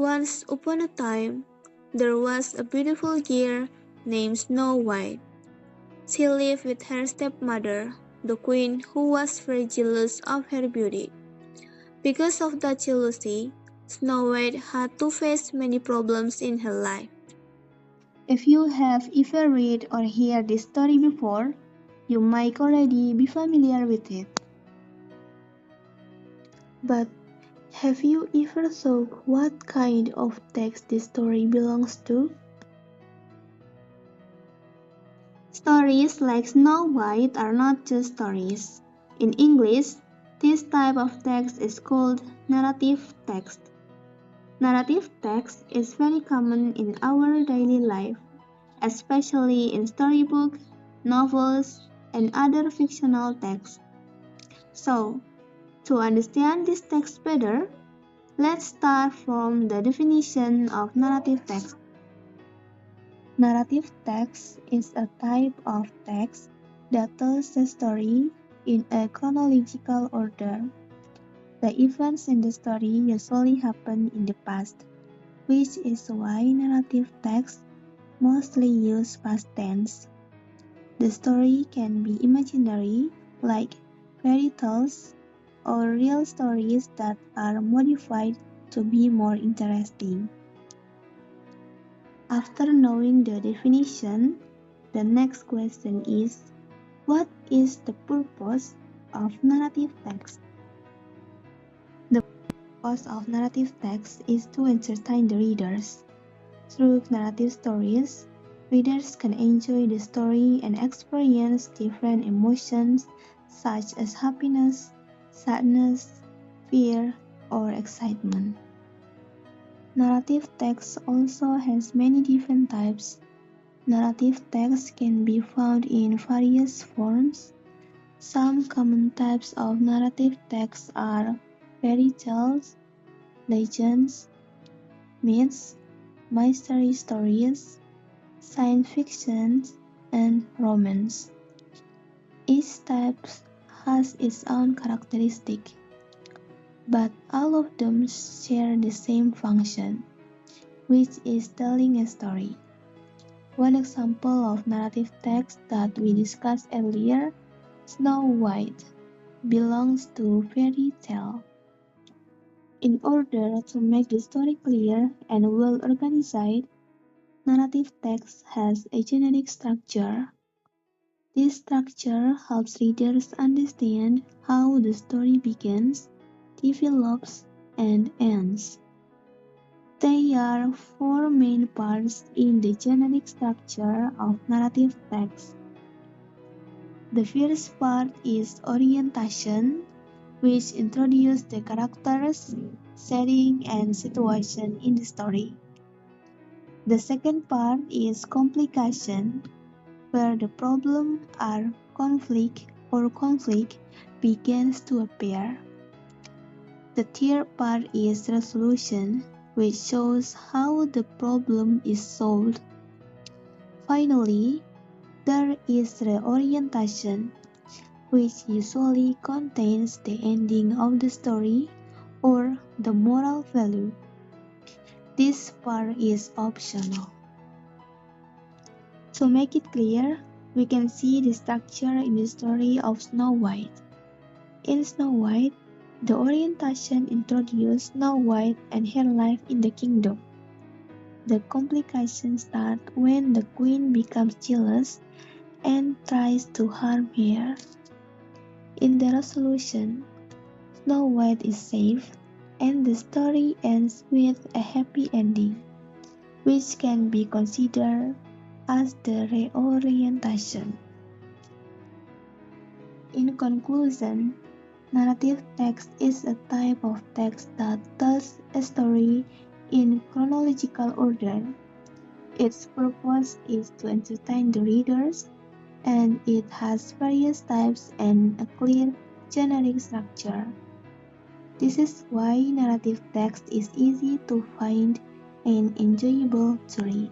Once upon a time, there was a beautiful girl named Snow White. She lived with her stepmother, the queen, who was very jealous of her beauty. Because of that jealousy, Snow White had to face many problems in her life. If you have ever read or heard this story before, you might already be familiar with it. But have you ever thought what kind of text this story belongs to? Stories like Snow White are not just stories. In English, this type of text is called narrative text. Narrative text is very common in our daily life, especially in storybooks, novels, and other fictional texts. So, to understand this text better, let's start from the definition of narrative text. Narrative text is a type of text that tells the story in a chronological order. The events in the story usually happen in the past, which is why narrative texts mostly use past tense. The story can be imaginary, like fairy tales, or real stories that are modified to be more interesting. After knowing the definition, the next question is, what is the purpose of narrative text? The purpose of narrative text is to entertain the readers. Through narrative stories, readers can enjoy the story and experience different emotions such as happiness, sadness, fear, or excitement. Narrative text also has many different types. Narrative text can be found in various forms. Some common types of narrative text are fairy tales, legends, myths, mystery stories, science fiction, and romance. Each type has its own characteristic, but all of them share the same function, which is telling a story. One example of narrative text that we discussed earlier, Snow White, belongs to fairy tale. In order to make the story clear and well organized, narrative text has a generic structure. This structure helps readers understand how the story begins, develops, and ends. There are four main parts in the generic structure of narrative text. The first part is orientation, which introduces the characters, setting, and situation in the story. The second part is complication, where the problem or conflict begins to appear. The third part is resolution, which shows how the problem is solved. Finally, there is reorientation, which usually contains the ending of the story or the moral value. This part is optional. To make it clear, we can see the structure in the story of Snow White. In Snow White, the orientation introduces Snow White and her life in the kingdom. The complications start when the queen becomes jealous and tries to harm her. In the resolution, Snow White is saved and the story ends with a happy ending, which can be considered as the reorientation. In conclusion, narrative text is a type of text that tells a story in chronological order. Its purpose is to entertain the readers, and it has various types and a clear generic structure. This is why narrative text is easy to find and enjoyable to read.